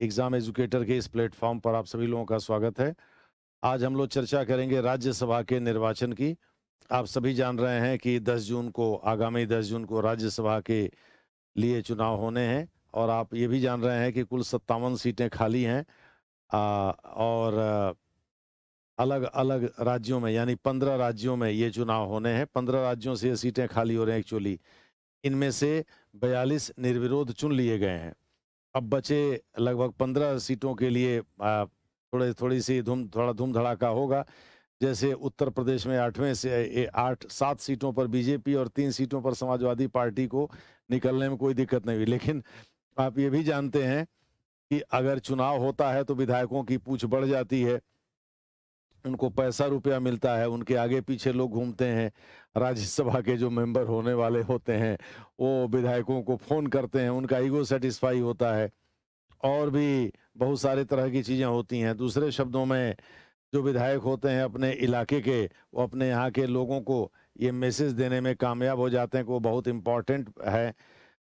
Exam educator के इस platform पर आप सभी लोगों का स्वागत है। आज हम लोग चर्चा करेंगे राज्यसभा के निर्वाचन की। आप सभी जान रहे हैं कि 10 जून को आगामी 10 जून को राज्यसभा के लिए चुनाव होने हैं और आप ये भी जान रहे हैं कि कुल 57 सीटें खाली हैं। और अलग-अलग राज्यों में यानी 15 राज्यों में ये चुनाव होने हैं। 15 राज्यों से ये सीटें खाली हो रही हैं एक्चुअली। इनमें से 42 निर्विरोध चुन लिए गए हैं। अब बचे लगभग 15 सीटों के लिए थोड़ी-सी थोड़ा धूम-धड़ाका होगा। जैसे उत्तर प्रदेश में 8वें से 8-7 सीटों पर बीजेपी और 3 सीटों पर समाजवादी पार्टी को निकलने में कोई दिक्कत नहीं हुई। लेकिन आप ये भी जानते हैं कि अगर चुनाव होता है तो विधायकों की पूछ बढ़ जाती है। उनको पैसा रुपया मिलता है, उनके आगे-पीछे लोग घूमते हैं। राज्यसभा के जो मेंबर होने वाले होते हैं, वो विधायकों को फ़ोन करते हैं, उनका ईगो सैटिस्फाई होता है। और भी बहुत सारे तरह की चीज़ें होती हैं। दूसरे शब्दों में जो विधायक होते हैं अपने इलाके के, वो अपने यहाँ के लोगों को ये मैसेज देने में कामयाब हो जाते हैं कि वो बहुत इम्पोर्टेंट है।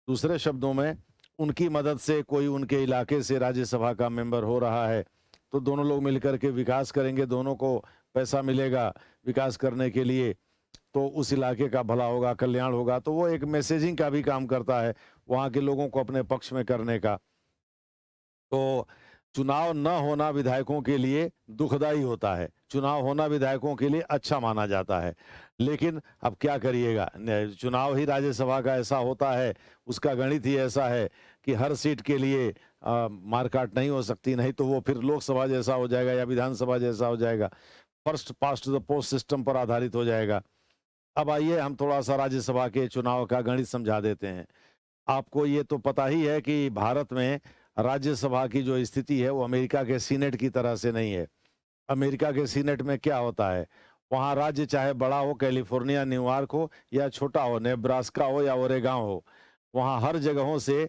दूसरे शब्दों में उनकी मदद से कोई उनके इलाके से राज्यसभा का मेंबर हो रहा है, तो दोनों लोग मिलकर के विकास करेंगे, दोनों को पैसा मिलेगा विकास करने के लिए, तो उस इलाके का भला होगा, कल्याण होगा। तो वो एक मैसेजिंग का भी काम करता है, वहाँ के लोगों को अपने पक्ष में करने का। तो चुनाव न होना विधायकों के लिए दुखदाई होता है, चुनाव होना विधायकों के लिए अच्छा माना जाता है। लेकिन अब क्या करिएगा, चुनाव ही राज्यसभा का ऐसा होता है, उसका गणित ही ऐसा है कि हर सीट के लिए मार-काट नहीं हो सकती, नहीं तो वो फिर लोकसभा जैसा हो जाएगा या विधानसभा जैसा हो जाएगा, first past the post system पर आधारित हो जाएगा। अब आइए हम थोड़ा-सा राज्यसभा के चुनाव का गणित समझा देते हैं। आपको ये तो पता ही है कि भारत में राज्यसभा की जो स्थिति है वो अमेरिका के सीनेट की तरह से नहीं है। अमेरिका के सीनेट में क्या होता है, वहाँ राज्य चाहे बड़ा हो, कैलिफोर्निया, न्यूयॉर्क हो या छोटा हो, नेब्रास्का हो या ओरेगांव हो, वहाँ हर जगहों से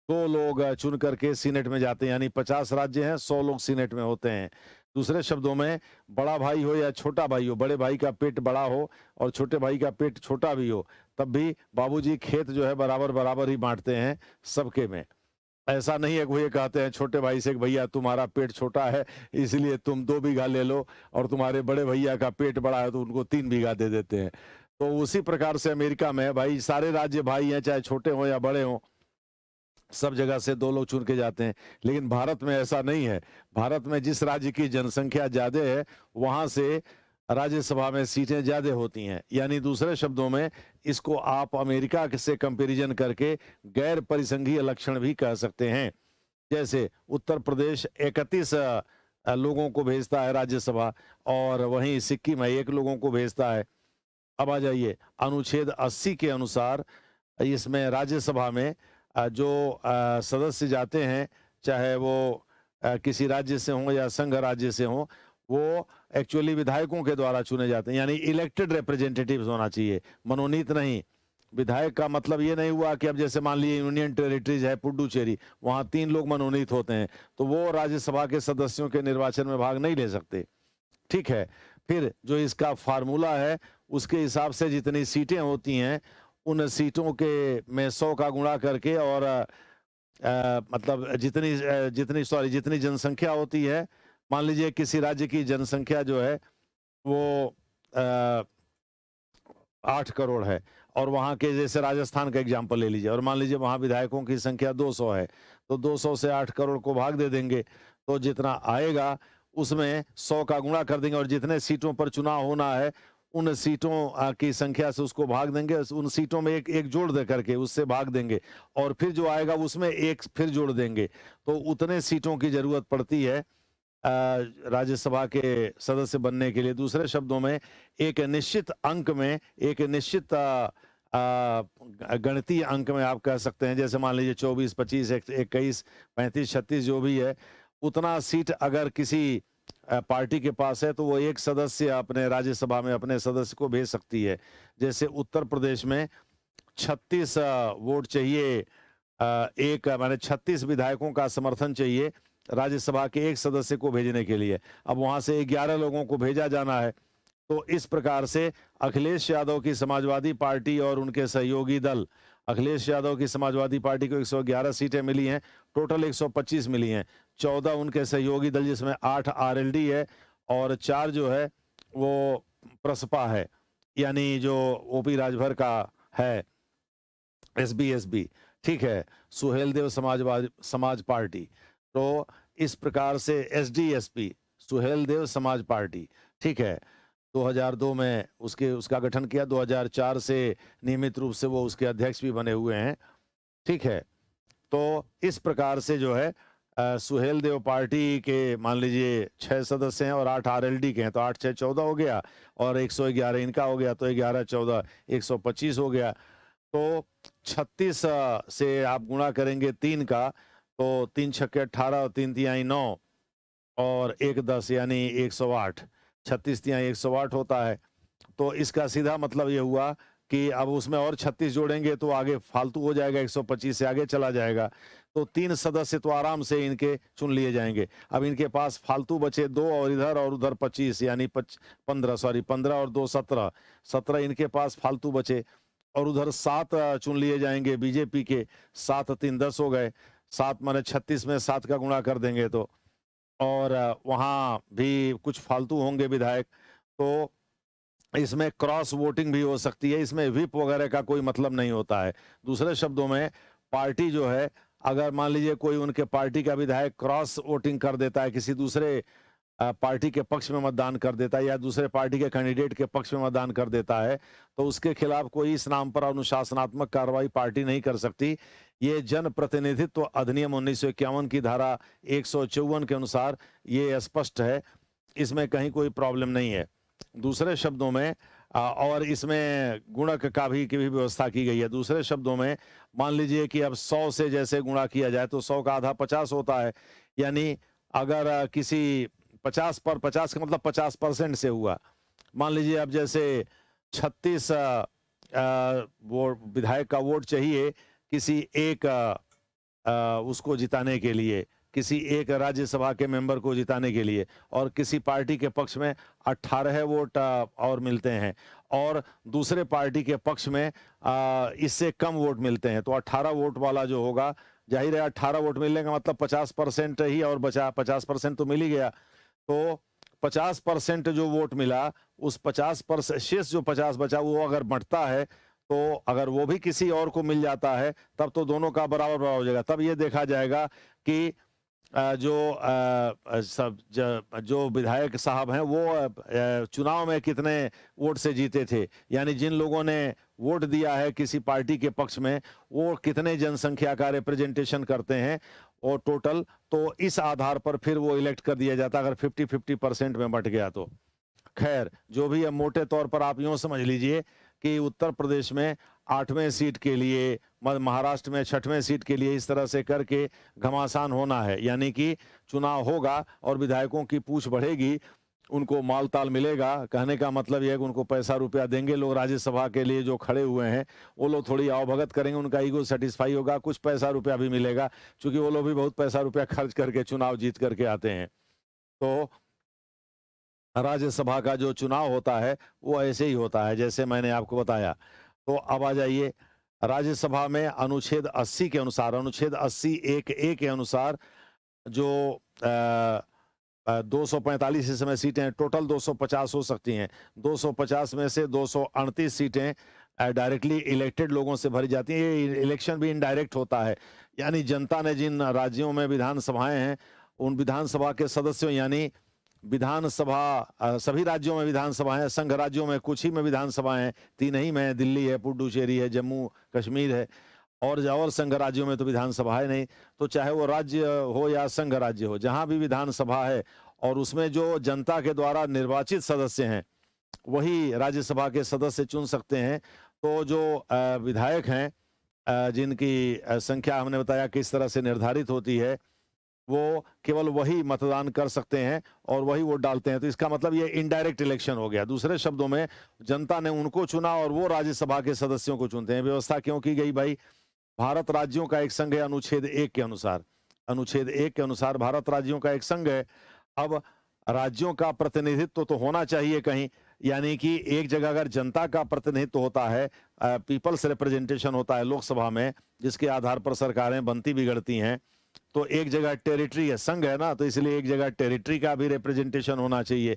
2 लोग चुन करके सीनेट में जाते हैं, यानी 50 राज्य हैं, 100 लोग सीनेट में होते हैं। दूसरे शब्दों में बड़ा भाई हो या छोटा भाई हो, बड़े भाई का पेट बड़ा हो और छोटे भाई का पेट छोटा भी हो, तब भी बाबूजी खेत जो है बराबर-बराबर ही बाँटते हैं सबके में। ऐसा नहीं है कि वो ये कहते हैं छोटे भाई से कि भैया तुम्हारा पेट छोटा है इसलिए तुम 2 बीघा ले लो और तुम्हारे बड़े भैया का पेट बड़ा है तो उनको 3 बीघा दे देते हैं। तो उसी प्रकार से अमेरिका में भाई सारे राज्य भाई हैं, चाहे छोटे हों या बड़े हों, सब जगह से 2 लोग चुन के जाते हैं। लेकिन भारत में ऐसा नहीं है। भारत में जिस राज्य की जनसंख्या ज़्यादा है, वहाँ से राज्यसभा में सीटें ज़्यादा होती हैं। यानी दूसरे शब्दों में इसको आप अमेरिका से कंपैरिज़न करके गैर परिसंघीय लक्षण भी कह सकते हैं। जैसे उत्तर प्रदेश 31 लोगों को भेजता है राज्यसभा और वहीं सिक्किम है 1 लोगों को भेजता है। अब आ जाइए अनुच्छेद 80 के अनुसार इसमें राज्यसभा में जो सदस्य जाते हैं, चाहे वो किसी राज्य से हों या संघ राज्य से हों, वो एक्चुअली विधायकों के द्वारा चुने जाते हैं, यानी इलेक्टेड रिप्रेजेंटेटिव्स होना चाहिए, मनोनीत नहीं। विधायक का मतलब ये नहीं हुआ कि अब जैसे मान लीजिए यूनियन टेरिटरीज है पुडुचेरी, वहाँ 3 लोग मनोनीत होते हैं, तो वो राज्यसभा के सदस्यों के निर्वाचन में भाग नहीं ले सकते। ठीक है, फिर जो इसका फ़ॉर्मूला है, उसके हिसाब से जितनी सीटें होती हैं, उन सीटों के में 100 का गुणा करके और मतलब जितनी जनसंख्या होती है, मान लीजिए किसी राज्य की जनसंख्या जो है वो अ, 8 करोड़ है और वहाँ के जैसे राजस्थान का एग्ज़ाम्पल ले लीजिए और मान लीजिए वहाँ विधायकों की संख्या 200 है, तो 200 से 8 करोड़ को भाग दे देंगे, तो जितना आएगा उसमें 100 का गुणा कर देंगे और जितने सीटों पर चुनाव होना है, उन सीटों की संख्या से उसको भाग देंगे, उन सीटों में एक जोड़ दे करके उससे भाग देंगे और फिर जो आएगा उसमें एक फिर जोड़ देंगे। तो उतने सीटों की ज़रूरत पड़ती है राज्यसभा के सदस्य बनने के लिए। दूसरे शब्दों में एक निश्चित अंक में, एक निश्चित गणितीय अंक में आप कह सकते हैं, जैसे मान लीजिए 24, 25, 21, 35, 36 जो भी है, उतना सीट अगर किसी पार्टी के पास है, तो वो एक सदस्य अपने राज्यसभा में अपने सदस्य को भेज सकती है। जैसे उत्तर प्रदेश में 36 वोट चाहिए, एक माने 36 विधायकों का समर्थन चाहिए राज्यसभा के एक सदस्य को भेजने के लिए। अब वहाँ से 11 लोगों को भेजा जाना है। तो इस प्रकार से अखिलेश यादव की समाजवादी पार्टी और उनके सहयोगी दल अखिलेश यादव की समाजवादी पार्टी को 111 सीटें मिली हैं, टोटल 125 मिली हैं। 14 उनके सहयोगी दल, जिसमें 8 आरएलडी है और 4 जो है वो प्रसपा है, यानी जो ओपी राजभर का है, एसबी। ठीक है, सुहेलदेव समाज पार्टी। तो इस प्रकार से एसडीएसपी, सुहेलदेव समाज पार्टी, ठीक है, 2002 में उसका गठन किया। 2004 से नियमित रूप से वो उसके अध्यक्ष भी बने हुए हैं। ठीक है, तो इस प्रकार से जो है सुहेलदेव पार्टी के मान लीजिए 6 सदस्य हैं और 8 आरएलडी के हैं, तो 8 6 14 हो गया और 111 इनका हो गया, तो 11 14 125 हो गया। तो 36 से आप गुणा करेंगे 3 का, तो 3 छक्के 18 और 3 तिहाई 9 और 1 10 यानी 108। 36 तिहाई 108 होता है। तो इसका सीधा मतलब ये हुआ कि अब उसमें और 36 जोड़ेंगे तो आगे फालतू हो जाएगा, 125 से आगे चला जाएगा। तो 3 सदस्य तो आराम से इनके चुन लिए जाएंगे। अब इनके पास फालतू बचे 2 और उधर 25 यानी 15 और 2 17, 17 इनके पास फालतू बचे और उधर 7 चुन लिए जाएंगे बीजेपी के। 7 3 10 हो गए, 7 माने 36 में 7 का गुणा कर देंगे तो, और वहां भी कुछ फालतू होंगे विधायक। तो इसमें क्रॉस वोटिंग भी हो सकती है, इसमें व्हिप वगैरह का कोई मतलब नहीं होता है। दूसरे शब्दों में पार्टी जो है, अगर मान लीजिए कोई उनके पार्टी का विधायक क्रॉस वोटिंग कर देता है, किसी दूसरे पार्टी के पक्ष में मतदान कर देता है या दूसरे पार्टी के कैंडिडेट के पक्ष में मतदान कर देता है, तो उसके खिलाफ कोई इस नाम पर अनुशासनात्मक कार्रवाई पार्टी नहीं कर सकती। ये जन प्रतिनिधित्व अधिनियम 1951 की धारा 154 के अनुसार ये स्पष्ट है, इसमें कहीं कोई प्रॉब्लम नहीं है। दूसरे शब्दों में और इसमें गुणक का भी की भी व्यवस्था की गई है। दूसरे शब्दों में मान लीजिए कि अब 100 से जैसे गुणा किया जाए तो 100 का आधा 50 होता है, यानी अगर किसी 50 पर 50 का मतलब 50% से हुआ। मान लीजिए अब जैसे 36 वो विधायक का वोट चाहिए किसी एक उसको जिताने के लिए, किसी एक राज्यसभा के मेंबर को जिताने के लिए, और किसी पार्टी के पक्ष में 18 वोट और मिलते हैं और दूसरे पार्टी के पक्ष में इससे कम वोट मिलते हैं, तो 18 वोट वाला जो होगा, जाहिर है 18 वोट मिलने का मतलब 50% ही और बचा, 50% तो मिल ही गया। तो 50% जो वोट मिला, उस 50% शेष जो 50 बचा वो अगर बंटता है, तो अगर वो भी किसी और को मिल जाता है तब तो दोनों का बराबर बराबर हो जाएगा। तब ये देखा जाएगा कि जो विधायक साहब हैं वो चुनाव में कितने वोट से जीते थे, यानी जिन लोगों ने वोट दिया है किसी पार्टी के पक्ष में वो कितने जनसंख्या का रिप्रेजेंटेशन करते हैं और टोटल, तो इस आधार पर फिर वो इलेक्ट कर दिया जाता अगर 50-50% में बंट गया तो। खैर जो भी है, मोटे तौर पर आप यूं समझ लीजिए कि उत्तर प्रदेश में 8वें सीट के लिए, महाराष्ट्र में 6वें सीट के लिए इस तरह से करके घमासान होना है, यानी कि चुनाव होगा और विधायकों की पूछ बढ़ेगी, उनको माल ताल मिलेगा। कहने का मतलब यह है कि उनको पैसा रुपया देंगे लोग, राज्यसभा के लिए जो खड़े हुए हैं वो लोग थोड़ी आवभगत करेंगे, उनका ईगो सेटिस्फाई होगा, कुछ पैसा रुपया भी मिलेगा, क्योंकि वो लोग भी बहुत पैसा रुपया खर्च करके चुनाव जीत करके आते हैं। तो राज्यसभा का जो चुनाव होता है वो ऐसे ही होता है जैसे मैंने आपको बताया। तो अब आ जाइए, राज्यसभा में अनुच्छेद 80 के अनुसार, अनुच्छेद 80 एक ए के अनुसार जो 245 इस समय सीटें हैं, टोटल 250 हो सकती हैं। 250 में से 238 सीटें डायरेक्टली इलेक्टेड लोगों से भरी जाती हैं। ये इलेक्शन भी इनडायरेक्ट होता है, यानी जनता ने जिन राज्यों में विधानसभाएं हैं उन विधानसभा के सदस्यों, यानी विधानसभा सभी राज्यों में विधानसभाएं, संघ राज्यों में कुछ ही में विधानसभाएं हैं, 3 ही में, दिल्ली है, पुडुचेरी है, जम्मू कश्मीर है, और संघ राज्यों में तो विधानसभा है नहीं। तो चाहे वो राज्य हो या संघ राज्य हो, जहां भी विधानसभा है और उसमें जो जनता के द्वारा निर्वाचित सदस्य हैं वही राज्यसभा के सदस्य चुन सकते हैं। तो जो विधायक हैं जिनकी संख्या हमने बताया किस तरह से निर्धारित होती है, वो केवल वही मतदान कर सकते हैं और वही वोट डालते हैं। तो इसका मतलब ये इनडायरेक्ट इलेक्शन हो गया। दूसरे शब्दों में जनता ने उनको चुना और वो राज्यसभा के सदस्यों को चुनते हैं। व्यवस्था क्यों की गई भाई? भारत राज्यों का एक संघ है, अनुच्छेद 1 के अनुसार, अनुच्छेद 1 के अनुसार भारत राज्यों का एक संघ है। अब राज्यों का प्रतिनिधित्व तो होना चाहिए कहीं, यानी कि एक जगह अगर जनता का प्रतिनिधित्व होता है, पीपल्स रिप्रेजेंटेशन होता है लोकसभा में, जिसके आधार पर सरकारें बनती बिगड़ती हैं, तो एक जगह टेरिटरी है, संघ है ना, तो इसलिए एक जगह टेरिटरी का भी रिप्रेजेंटेशन होना चाहिए।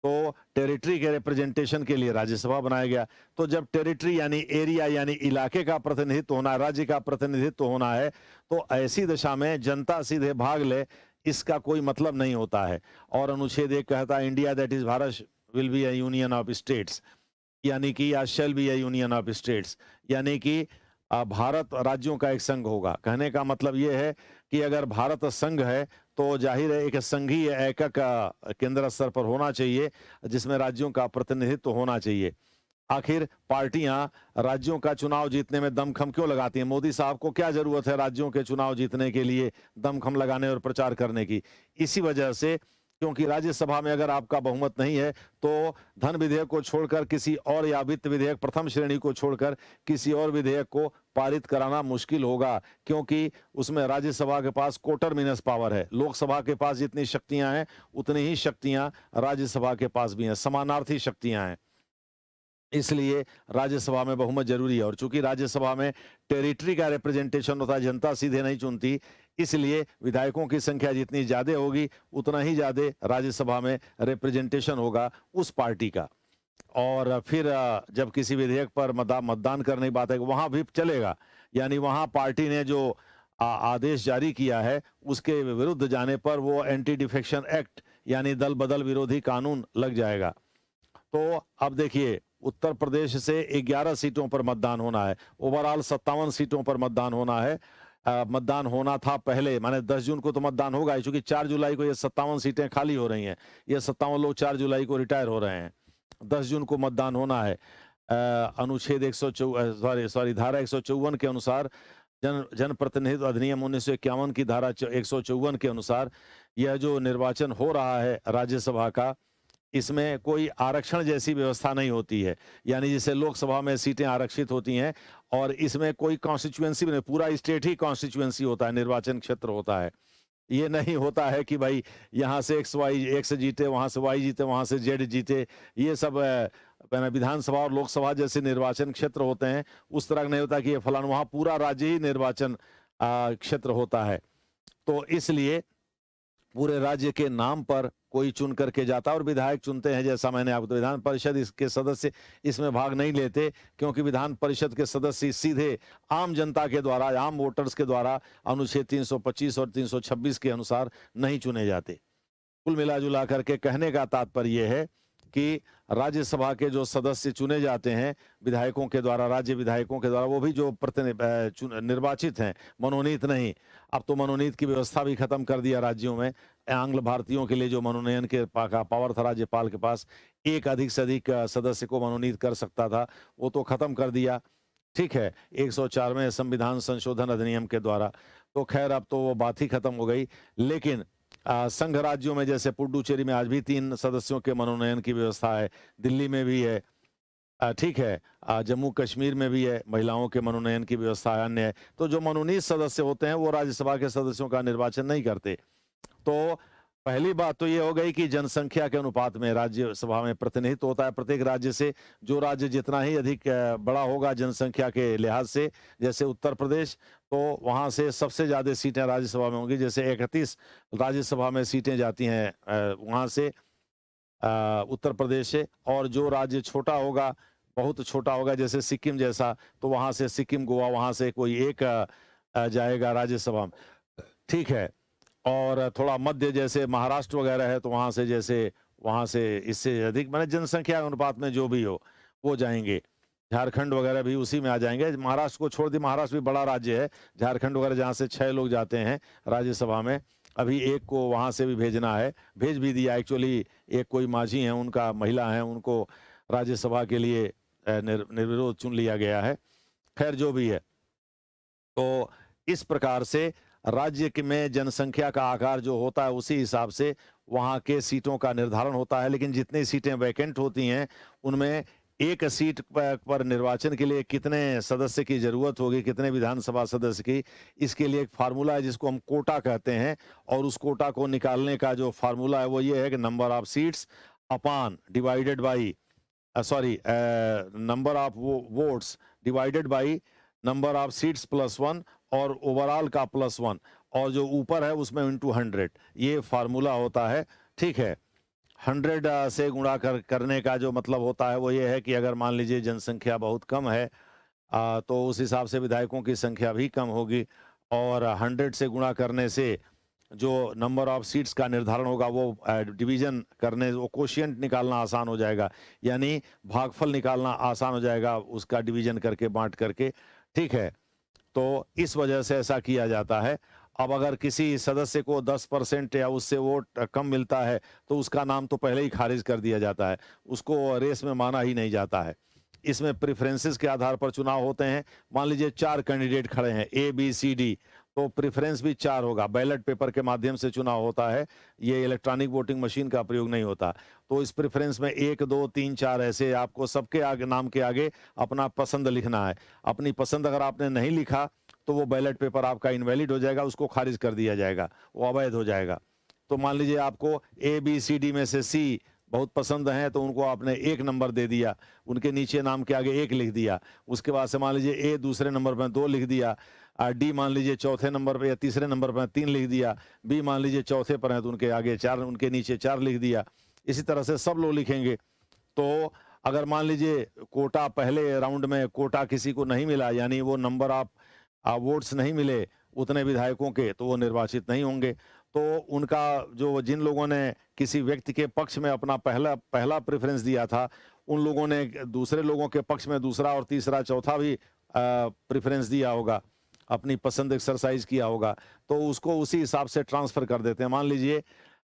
तो टेरिटरी के रिप्रेजेंटेशन के लिए राज्यसभा बनाया गया। तो जब टेरिटरी यानी एरिया यानी इलाके का प्रतिनिधित्व होना है, राज्य का प्रतिनिधित्व होना है, तो ऐसी दशा में जनता सीधे भाग ले, इसका कोई मतलब नहीं होता है। और अनुच्छेद 1 कहता है India that is Bharat will be a union of states, यानी कि या shall be a union of states, यानी कि भारत राज्यों का एक संघ होगा। कहने का मतलब ये है कि अगर भारत संघ है तो जाहिर है एक संघीय एकक केंद्र स्तर पर होना चाहिए, जिसमें राज्यों का प्रतिनिधित्व होना चाहिए। आखिर पार्टियां राज्यों का चुनाव जीतने में दमखम क्यों लगाती हैं? मोदी साहब को क्या जरूरत है राज्यों के चुनाव जीतने के लिए दमखम लगाने और प्रचार करने की? इसी वजह से, क्योंकि राज्यसभा में अगर आपका बहुमत नहीं है तो धन विधेयक को छोड़कर किसी और, या वित्त विधेयक प्रथम श्रेणी को छोड़कर किसी और विधेयक को पारित कराना मुश्किल होगा, क्योंकि उसमें राज्यसभा के पास कोटर मिनस पावर है। लोकसभा के पास जितनी शक्तियां हैं उतनी ही शक्तियां राज्यसभा के पास भी हैं, समानार्थी शक्तियां हैं। इसलिए राज्यसभा में बहुमत जरूरी है। और चूंकि राज्यसभा में टेरिटरी का रिप्रेजेंटेशन होता है, जनता सीधे नहीं चुनती, इसलिए विधायकों की संख्या जितनी ज्यादा होगी उतना ही ज्यादा राज्यसभा में रिप्रेजेंटेशन होगा उस पार्टी का। और फिर जब किसी विधेयक पर मतदान करने की बात है, वहां भी चलेगा, यानी वहां पार्टी ने जो आदेश जारी किया है उसके विरुद्ध जाने पर वो एंटी डिफेक्शन एक्ट यानी दल बदल विरोधी कानून लग जाएगा। तो अब देखिए, उत्तर प्रदेश से 11 सीटों पर मतदान होना है, ओवरऑल 57 सीटों पर मतदान होना है। मतदान होना था पहले, माने 10 जून को तो मतदान होगा ही, चूंकि 4 जुलाई को ये 57 सीटें खाली हो रही हैं। ये 57 लोग 4 जुलाई को रिटायर हो रहे हैं। 10 जून को मतदान होना है। अनुच्छेद 154 धारा 154 के अनुसार, जनप्रतिनिधित्व अधिनियम 1951 की धारा 154 के अनुसार यह जो निर्वाचन हो रहा है राज्यसभा का, इसमें कोई आरक्षण जैसी व्यवस्था नहीं होती है, यानी जैसे लोकसभा में सीटें आरक्षित होती हैं, और इसमें कोई कॉन्स्टिट्यूएंसी नहीं, पूरा स्टेट ही कॉन्स्टिट्यूएंसी होता है, निर्वाचन क्षेत्र होता है। ये नहीं होता है कि भाई यहाँ से एक्स जीते, वहां से वाई जीते, वहां से जेड जीते। ये सब विधानसभा और लोकसभा जैसे निर्वाचन क्षेत्र होते हैं, उस तरह नहीं होता कि ये फलाना, वहां पूरा राज्य ही निर्वाचन क्षेत्र होता है। तो इसलिए पूरे राज्य के नाम पर कोई चुन करके जाता है, और विधायक चुनते हैं। जैसा मैंने आपको, विधान परिषद इसके सदस्य इसमें भाग नहीं लेते, क्योंकि विधान परिषद के सदस्य सीधे आम जनता के द्वारा, आम वोटर्स के द्वारा अनुच्छेद 325 और 326 के अनुसार नहीं चुने जाते। कुल मिला जुला करके कहने का तात्पर्य यह है कि राज्यसभा के जो सदस्य चुने जाते हैं विधायकों के द्वारा, राज्य विधायकों के द्वारा, वो भी जो निर्वाचित हैं, मनोनीत नहीं। अब तो मनोनीत की व्यवस्था भी खत्म कर दिया राज्यों में। आंग्ल भारतीयों के लिए जो मनोनयन के का पावर था राज्यपाल के पास, एक अधिक से अधिक सदस्य को मनोनीत कर सकता था, वो तो खत्म कर दिया। ठीक है, 104वें संविधान संशोधन अधिनियम के द्वारा। तो खैर अब तो वो बात ही खत्म हो गई। लेकिन संघ राज्यों में, जैसे पुडुचेरी में आज भी 3 सदस्यों के मनोनयन की व्यवस्था है, दिल्ली में भी है, ठीक है, जम्मू कश्मीर में भी है, महिलाओं के मनोनयन की व्यवस्था अन्य है। तो जो मनोनीत सदस्य होते हैं वो राज्यसभा के सदस्यों का निर्वाचन नहीं करते। तो पहली बात तो ये हो गई कि जनसंख्या के अनुपात में राज्यसभा में प्रतिनिधित्व होता है प्रत्येक राज्य से। जो राज्य जितना ही अधिक बड़ा होगा जनसंख्या के लिहाज से, जैसे उत्तर प्रदेश, तो वहां से सबसे ज्यादा सीटें राज्यसभा में होंगी। जैसे 31 राज्यसभा में सीटें जाती हैं वहां से, उत्तर प्रदेश से। और जो राज्य छोटा होगा, बहुत छोटा होगा, जैसे सिक्किम जैसा, तो वहां से सिक्किम, गोवा, वहां से कोई एक जाएगा राज्यसभा में। ठीक है, और थोड़ा मध्य जैसे महाराष्ट्र वगैरह है, तो वहां से, जैसे वहां से इससे अधिक, माने जनसंख्या अनुपात में जो भी हो वो जाएंगे। झारखंड वगैरह भी उसी में आ जाएंगे। महाराष्ट्र को छोड़ दी, महाराष्ट्र भी बड़ा राज्य है। झारखंड वगैरह जहाँ से 6 लोग जाते हैं राज्यसभा में, अभी एक को वहां से भी भेजना है, भेज भी दिया एक्चुअली। एक कोई माझी है, उनका महिला है, उनको राज्यसभा के लिए निर्विरोध चुन लिया गया है। खैर जो भी है, तो इस प्रकार से राज्य में जनसंख्या का आकार जो होता है उसी हिसाब से वहां के सीटों का निर्धारण होता है। लेकिन जितनी सीटें वैकेंट होती हैं उनमें एक सीट पर निर्वाचन के लिए कितने सदस्य की जरूरत होगी, कितने विधानसभा सदस्य की, इसके लिए एक फार्मूला है जिसको हम कोटा कहते हैं। और उस कोटा को निकालने का जो फार्मूला है वो ये है कि number of seats upon divided by number of votes divided by number of seats plus 1 और ओवरऑल का प्लस 1 और जो ऊपर है उसमें इंटू 100, ये फार्मूला होता है। ठीक है, 100 से गुणा करने का जो मतलब होता है वो ये है कि अगर मान लीजिए जनसंख्या बहुत कम है, तो उस हिसाब से विधायकों की संख्या भी कम होगी और 100 से गुणा करने से जो नंबर ऑफ सीट्स का निर्धारण होगा वो डिवीजन करने, वो कोशिएंट निकालना आसान हो जाएगा, यानी भागफल निकालना आसान हो जाएगा उसका डिवीजन करके, बांट करके। ठीक है, तो इस वजह से ऐसा किया जाता है। अब अगर किसी सदस्य को 10% या उससे वोट कम मिलता है तो उसका नाम तो पहले ही खारिज कर दिया जाता है, उसको रेस में माना ही नहीं जाता है। इसमें प्रेफरेंसेस के आधार पर चुनाव होते हैं। मान लीजिए 4 कैंडिडेट खड़े हैं, ए बी सी डी, तो प्रेफरेंस भी 4 होगा। बैलेट पेपर के माध्यम से चुनाव होता है, ये इलेक्ट्रॉनिक वोटिंग मशीन का प्रयोग नहीं होता। तो इस प्रेफरेंस में 1 2 3 4 ऐसे आपको सबके आगे, नाम के आगे अपना पसंद लिखना है। अपनी पसंद अगर आपने नहीं लिखा तो वो बैलेट पेपर आपका इनवैलिड हो जाएगा, उसको खारिज कर दिया जाएगा, वो अवैध हो जाएगा। तो मान लीजिए आपको ए बी सी डी में से सी बहुत पसंद हैं तो उनको आपने 1 नंबर दे दिया, उनके नीचे नाम के आगे 1 लिख दिया। उसके बाद से मान लीजिए ए दूसरे नंबर पर 2 लिख दिया, डी मान लीजिए चौथे नंबर पे या तीसरे नंबर पर 3 लिख दिया, बी मान लीजिए चौथे पर है तो उनके आगे 4, उनके नीचे 4 लिख दिया। इसी तरह से सब लोग लिखेंगे। तो अगर मान लीजिए कोटा, पहले राउंड में कोटा किसी को नहीं मिला, यानी वो नंबर ऑफ वोट्स नहीं मिले उतने विधायकों के, तो वो निर्वाचित नहीं होंगे। तो उनका जो, जिन लोगों ने किसी व्यक्ति के पक्ष में अपना पहला प्रेफरेंस दिया था, उन लोगों ने दूसरे लोगों के पक्ष में दूसरा और तीसरा चौथा भी प्रेफरेंस दिया होगा, अपनी पसंद एक्सरसाइज किया होगा, तो उसको उसी हिसाब से ट्रांसफर कर देते हैं। मान लीजिए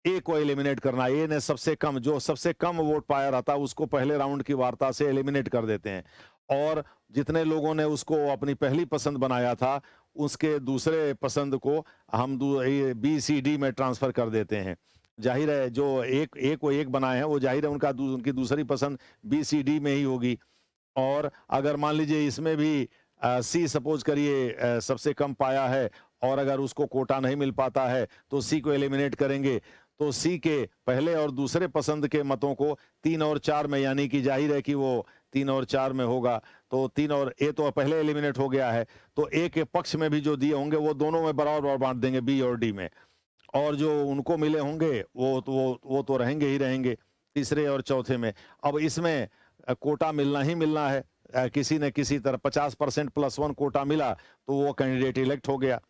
ए को एलिमिनेट करना, ए ने सबसे कम, जो सबसे कम वोट पाया रहता है उसको पहले राउंड की वार्ता से एलिमिनेट कर देते हैं, और जितने लोगों ने उसको अपनी पहली पसंद बनाया था उसके दूसरे पसंद को हम बी सी डी में ट्रांसफर कर देते हैं। जाहिर है जो एक ए को 1 बनाए हैं वो जाहिर है उनकी दूसरी पसंद बी सी डी में ही होगी। और अगर मान लीजिए इसमें भी सी सपोज करिए सबसे कम पाया है और अगर उसको कोटा नहीं मिल पाता है तो सी को एलिमिनेट करेंगे, तो सी के पहले और दूसरे पसंद के मतों को 3 और 4 में, यानी कि जाहिर है कि वो 3 और 4 में होगा, तो 3 और ए तो पहले एलिमिनेट हो गया है, तो ए के पक्ष में भी जो दिए होंगे वो दोनों में बराबर बांट देंगे, बी और डी में, और जो उनको मिले होंगे वो तो रहेंगे ही रहेंगे तीसरे और चौथे में। अब इसमें कोटा मिलना ही मिलना है, किसी न किसी तरह 50% प्लस 1 कोटा मिला तो वो कैंडिडेट इलेक्ट हो गया।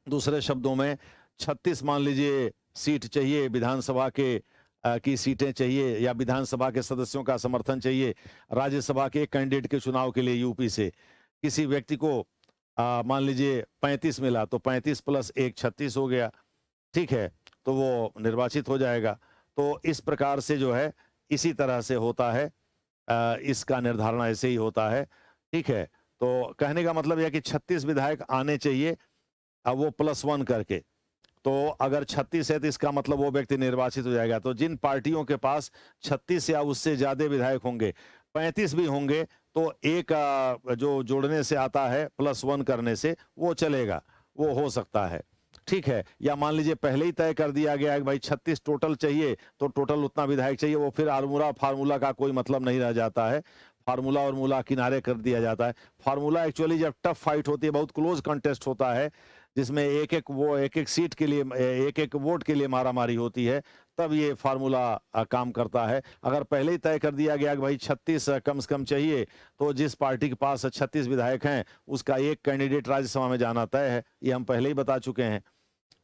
दूसरे शब्दों में 36 मान लीजिए सीट चाहिए विधानसभा के, की सीटें चाहिए या विधानसभा के सदस्यों का समर्थन चाहिए राज्यसभा के एक कैंडिडेट के चुनाव के लिए यूपी से। किसी व्यक्ति को मान लीजिए 35 मिला तो 35 प्लस 1 36 हो गया। ठीक है, तो वो निर्वाचित हो जाएगा। तो इस प्रकार से जो है इसी तरह से होता है, इसका निर्धारण ऐसे ही होता है। ठीक है, तो कहने का मतलब यह कि 36 विधायक आने चाहिए, अब वो प्लस 1 करके, तो अगर 36 है तो इसका मतलब वो व्यक्ति निर्वाचित हो जाएगा। तो जिन पार्टियों के पास 36 या उससे ज्यादा विधायक होंगे, 35 भी होंगे, तो एक जो जोड़ने से आता है प्लस 1 करने से वो चलेगा, वो हो सकता है। ठीक है, या मान लीजिए पहले ही तय कर दिया गया है कि भाई 36 टोटल चाहिए तो टोटल उतना विधायक चाहिए, वो फिर फार्मूला का कोई मतलब नहीं रह जाता है, फार्मूला और मूला किनारे कर दिया जाता है। फार्मूला एक्चुअली जब टफ फाइट होती है, बहुत क्लोज कंटेस्ट होता है, जिसमें एक एक सीट के लिए, एक एक वोट के लिए मारामारी होती है, तब ये फार्मूला काम करता है। अगर पहले ही तय कर दिया गया कि भाई 36 कम से कम चाहिए, तो जिस पार्टी के पास 36 विधायक हैं उसका एक कैंडिडेट राज्यसभा में जाना तय है, ये हम पहले ही बता चुके हैं।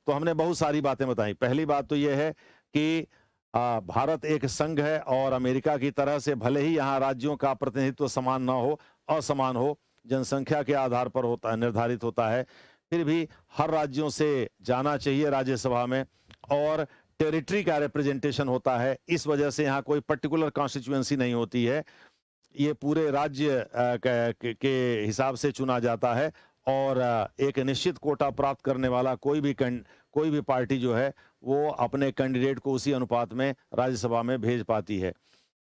तो हमने बहुत सारी बातें बताई। पहली बात तो यह है कि भारत एक संघ है और अमेरिका की तरह से भले ही यहाँ राज्यों का प्रतिनिधित्व समान ना हो, असमान हो, जनसंख्या के आधार पर होता है, निर्धारित होता है, फिर भी हर राज्यों से जाना चाहिए राज्यसभा में, और टेरिटरी का रिप्रेजेंटेशन होता है। इस वजह से यहाँ कोई पर्टिकुलर कॉन्स्टिट्यूएंसी नहीं होती है, ये पूरे राज्य के हिसाब से चुना जाता है, और एक निश्चित कोटा प्राप्त करने वाला कोई भी पार्टी जो है वो अपने कैंडिडेट को उसी अनुपात में राज्यसभा में भेज पाती है।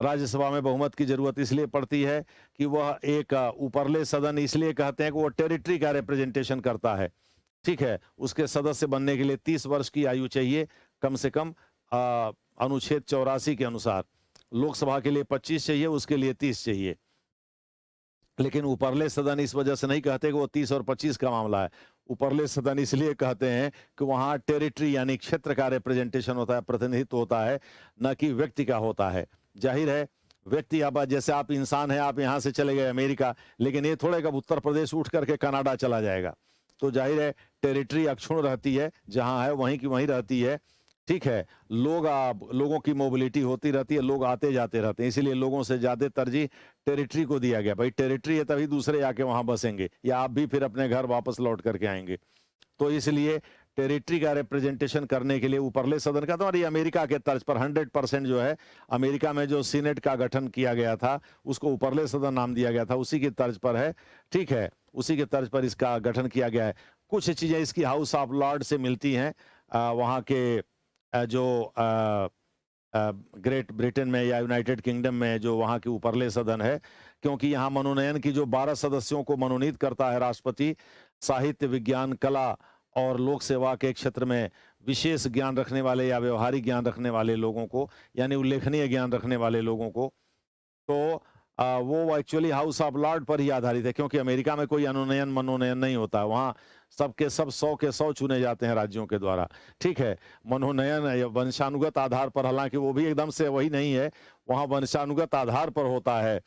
राज्यसभा में बहुमत की जरूरत इसलिए पड़ती है कि वह एक ऊपरले सदन, इसलिए कहते हैं कि वो टेरिटरी का रिप्रेजेंटेशन करता है। ठीक है, उसके सदस्य बनने के लिए 30 वर्ष की आयु चाहिए कम से कम, अनुच्छेद 84 के अनुसार। लोकसभा के लिए 25 चाहिए, उसके लिए 30 चाहिए। लेकिन ऊपरले सदन इस वजह से नहीं कहते कि वो 30 और 25 का मामला है। ऊपरले सदन इसलिए कहते हैं कि वहाँ टेरिटरी यानी क्षेत्र का रिप्रेजेंटेशन होता है, प्रतिनिधित्व होता है, न कि व्यक्ति का होता है। जाहिर है व्यक्ति, अब जैसे आप इंसान हैं, आप यहाँ से चले गए अमेरिका, लेकिन ये थोड़े कब उत्तर प्रदेश उठ करके कनाडा चला जाएगा। तो जाहिर है टेरिटरी अक्षुण्ण रहती है, जहाँ है वहीं की वहीं रहती है। ठीक है, लोगों की मोबिलिटी होती रहती है, लोग आते जाते रहते हैं, इसीलिए लोगों से ज्यादा तरजीह टेरिटरी को दिया गया। भाई टेरिटरी है तभी दूसरे आके वहां बसेंगे, या आप भी फिर अपने घर वापस लौट करके आएंगे। तो इसलिए टेरिटरी का रिप्रेजेंटेशन करने के लिए ऊपरले सदन का, तो अमेरिका के तर्ज पर 100% जो है, अमेरिका में जो सीनेट का गठन किया गया था उसको ऊपरले सदन नाम दिया गया था, उसी की तर्ज पर है। ठीक है, उसी के तर्ज पर इसका गठन किया गया है। कुछ चीजें इसकी हाउस ऑफ लॉर्ड से मिलती हैं, वहाँ के जो ग्रेट ब्रिटेन में या यूनाइटेड किंगडम में जो वहाँ की ऊपरले सदन है, क्योंकि यहाँ मनोनयन की जो 12 सदस्यों को मनोनीत करता है राष्ट्रपति, साहित्य, विज्ञान, कला और लोक सेवा के क्षेत्र में विशेष ज्ञान रखने वाले या व्यवहारिक ज्ञान रखने वाले लोगों को, यानी उल्लेखनीय ज्ञान रखने वाले लोगों को, तो वो एक्चुअली हाउस ऑफ लॉर्ड पर ही आधारित है, क्योंकि अमेरिका में कोई अनुनयन मनोनयन नहीं होता। वहाँ सबके सब 100 के 100 चुने जाते हैं राज्यों के द्वारा। ठीक है, मनोनयन वंशानुगत आधार पर, हालांकि वो भी एकदम से वही नहीं है, वहाँ वंशानुगत आधार पर होता है।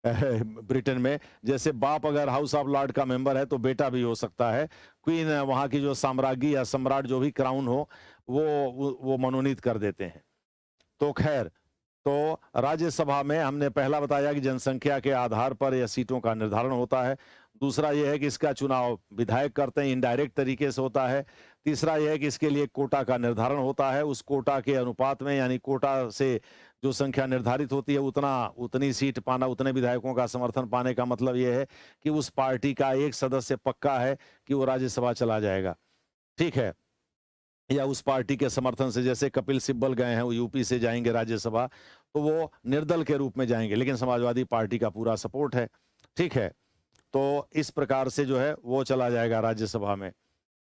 ब्रिटेन में जैसे बाप अगर हाउस ऑफ लॉर्ड का मेंबर है तो बेटा भी हो सकता है। क्वीन, वहाँ की जो साम्राज्ञी या सम्राट जो भी क्राउन हो, वो मनोनीत कर देते हैं। तो खैर, तो राज्यसभा में हमने पहला बताया कि जनसंख्या के आधार पर यह सीटों का निर्धारण होता है। दूसरा यह है कि इसका चुनाव विधायक करते हैं, इनडायरेक्ट तरीके से होता है। तीसरा यह है कि इसके लिए कोटा का निर्धारण होता है, उस कोटा के अनुपात में, यानी कोटा से जो संख्या निर्धारित होती है उतनी सीट पाना, उतने विधायकों का समर्थन पाने का मतलब यह है कि उस पार्टी का एक सदस्य पक्का है कि वो राज्यसभा चला जाएगा। ठीक है, या उस पार्टी के समर्थन से, जैसे कपिल सिब्बल गए हैं, वो यूपी से जाएंगे राज्यसभा, तो वो निर्दल के रूप में जाएंगे, लेकिन समाजवादी पार्टी का पूरा सपोर्ट है। ठीक है, तो इस प्रकार से जो है वो चला जाएगा राज्यसभा में,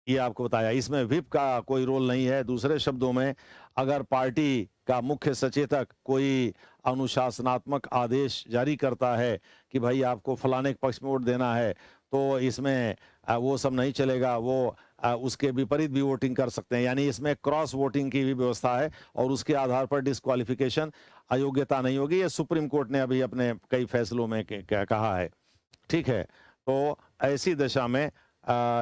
ये आपको बताया। इसमें व्हिप का कोई रोल नहीं है। दूसरे शब्दों में, अगर पार्टी का मुख्य सचेतक कोई अनुशासनात्मक आदेश जारी करता है कि भाई आपको फलाने के पक्ष में वोट देना है, तो इसमें वो सब नहीं चलेगा, वो उसके विपरीत भी वोटिंग कर सकते हैं, यानी इसमें क्रॉस वोटिंग की भी व्यवस्था है और उसके आधार पर डिस्क्वालिफिकेशन, अयोग्यता नहीं होगी। ये सुप्रीम कोर्ट ने अभी अपने कई फैसलों में कहा है। ठीक है, तो ऐसी दशा में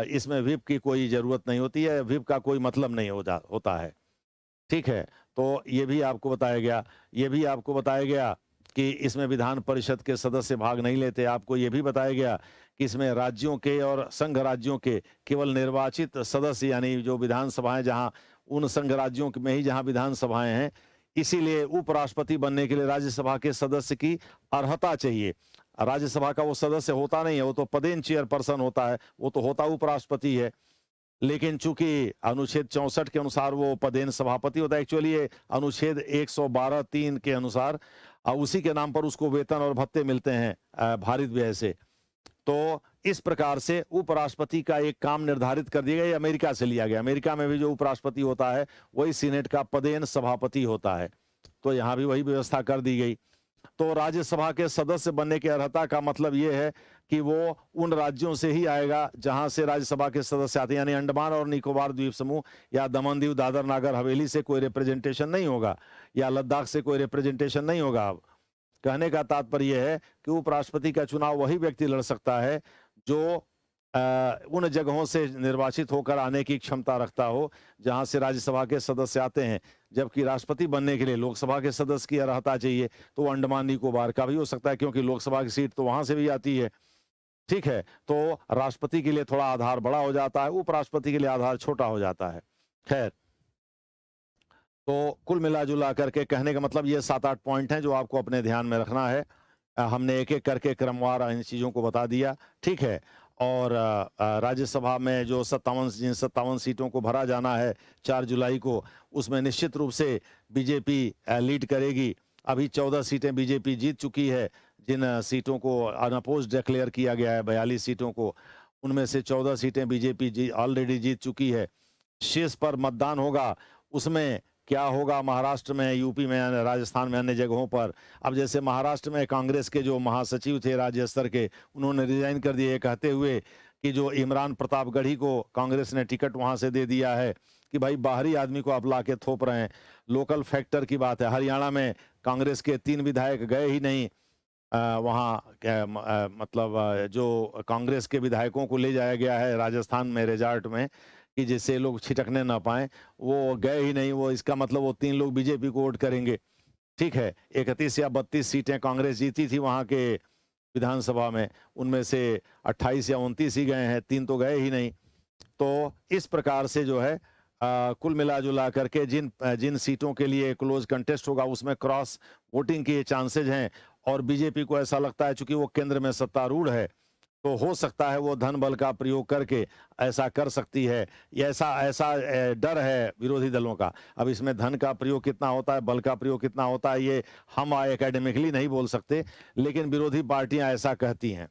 इसमें व्हिप की कोई जरूरत नहीं होती है, व्हिप का कोई मतलब नहीं होता है। ठीक है, तो ये भी आपको बताया गया कि इसमें विधान परिषद के सदस्य भाग नहीं लेते। आपको ये भी बताया गया कि इसमें राज्यों के और संघ राज्यों के केवल निर्वाचित सदस्य, यानी जो विधानसभाएं, जहां उन संघ राज्यों में ही जहां विधानसभाएं हैं, इसीलिए उपराष्ट्रपति बनने के लिए राज्यसभा के सदस्य की अर्हता चाहिए। राज्यसभा का वो सदस्य होता नहीं है, वो तो पदेन चेयरपर्सन होता है, वो तो होता उपराष्ट्रपति है। लेकिन चूंकि अनुच्छेद 64 के अनुसार वो पदेन सभापति होता है, एक्चुअली ये अनुच्छेद 112(3) के अनुसार उसी के नाम पर उसको वेतन और भत्ते मिलते हैं भारित व्यय से। तो इस प्रकार से उपराष्ट्रपति का एक काम निर्धारित कर दिया गया, अमेरिका से लिया गया। अमेरिका में भी जो उपराष्ट्रपति होता है वही सीनेट का पदेन सभापति होता है, तो यहाँ भी वही व्यवस्था कर दी गई। तो राज्यसभा के सदस्य बनने की अर्हता का मतलब ये है कि वो उन राज्यों से ही आएगा जहां से राज्यसभा के सदस्य आते हैं, यानी अंडमान और निकोबार द्वीप समूह या दमन दीव दादर नागर हवेली से कोई रिप्रेजेंटेशन नहीं होगा, या लद्दाख से कोई रिप्रेजेंटेशन नहीं होगा। अब कहने का तात्पर्य यह है कि उपराष्ट्रपति का चुनाव वही व्यक्ति लड़ सकता है जो उन जगहों से निर्वाचित होकर आने की क्षमता रखता हो जहां से राज्यसभा के सदस्य आते हैं। जबकि राष्ट्रपति बनने के लिए लोकसभा के सदस्य की अर्हता चाहिए, तो वो अंडमान निकोबार का भी हो सकता है, क्योंकि लोकसभा की सीट तो वहां से भी आती है। ठीक है, तो राष्ट्रपति के लिए थोड़ा आधार बड़ा हो जाता है, उपराष्ट्रपति के लिए आधार छोटा हो जाता है। खैर, तो कुल मिला जुला करके कहने का मतलब ये 7-8 पॉइंट हैं जो आपको अपने ध्यान में रखना है। हमने एक एक करके क्रमवार इन चीज़ों को बता दिया। ठीक है, और राज्यसभा में जो 57 सीटों को भरा जाना है 4 जुलाई को, उसमें निश्चित रूप से बीजेपी लीड करेगी। अभी 14 सीटें बीजेपी जीत चुकी है, जिन सीटों को अनअपोज्ड डिक्लेयर किया गया है 42 सीटों को, उनमें से 14 सीटें बीजेपी ऑलरेडी जीत चुकी है। शेष पर मतदान होगा, उसमें क्या होगा महाराष्ट्र में, यूपी में, राजस्थान में, अन्य जगहों पर। अब जैसे महाराष्ट्र में कांग्रेस के जो महासचिव थे राज्य स्तर के, उन्होंने रिजाइन कर दिए कहते हुए कि जो इमरान प्रतापगढ़ी को कांग्रेस ने टिकट वहां से दे दिया है कि भाई बाहरी आदमी को आप ला के थोप रहे हैं। लोकल फैक्टर की बात है। हरियाणा में कांग्रेस के 3 विधायक गए ही नहीं वहाँ मतलब जो कांग्रेस के विधायकों को ले जाया गया है राजस्थान में रिजॉर्ट में कि जिससे लोग छिटकने ना पाएं, वो गए ही नहीं। वो इसका मतलब वो 3 लोग बीजेपी को वोट करेंगे। ठीक है, 31 या 32 सीटें कांग्रेस जीती थी वहाँ के विधानसभा में, उनमें से 28 या 29 ही गए हैं, 3 तो गए ही नहीं। तो इस प्रकार से जो है कुल मिला-जुला करके जिन जिन सीटों के लिए क्लोज कंटेस्ट होगा उसमें क्रॉस वोटिंग के चांसेज हैं और बीजेपी को ऐसा लगता है चूंकि वो केंद्र में सत्तारूढ़ है तो हो सकता है वो धन बल का प्रयोग करके ऐसा कर सकती है। ये ऐसा ऐसा डर है विरोधी दलों का। अब इसमें धन का प्रयोग कितना होता है, बल का प्रयोग कितना होता है, ये हम एकेडमिकली नहीं बोल सकते, लेकिन विरोधी पार्टियां ऐसा कहती हैं।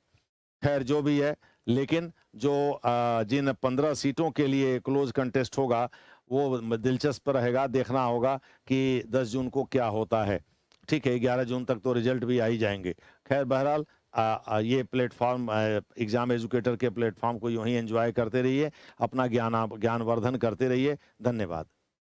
खैर जो भी है, लेकिन जो जिन 15 सीटों के लिए क्लोज कंटेस्ट होगा वो दिलचस्प रहेगा। देखना होगा कि 10 जून को क्या होता है। ठीक है, 11 जून तक तो रिजल्ट भी आ ही जाएंगे। खैर बहरहाल ये प्लेटफॉर्म एग्जाम एजुकेटर के प्लेटफॉर्म को यूं ही एंजॉय करते रहिए, अपना ज्ञानवर्धन करते रहिए। धन्यवाद।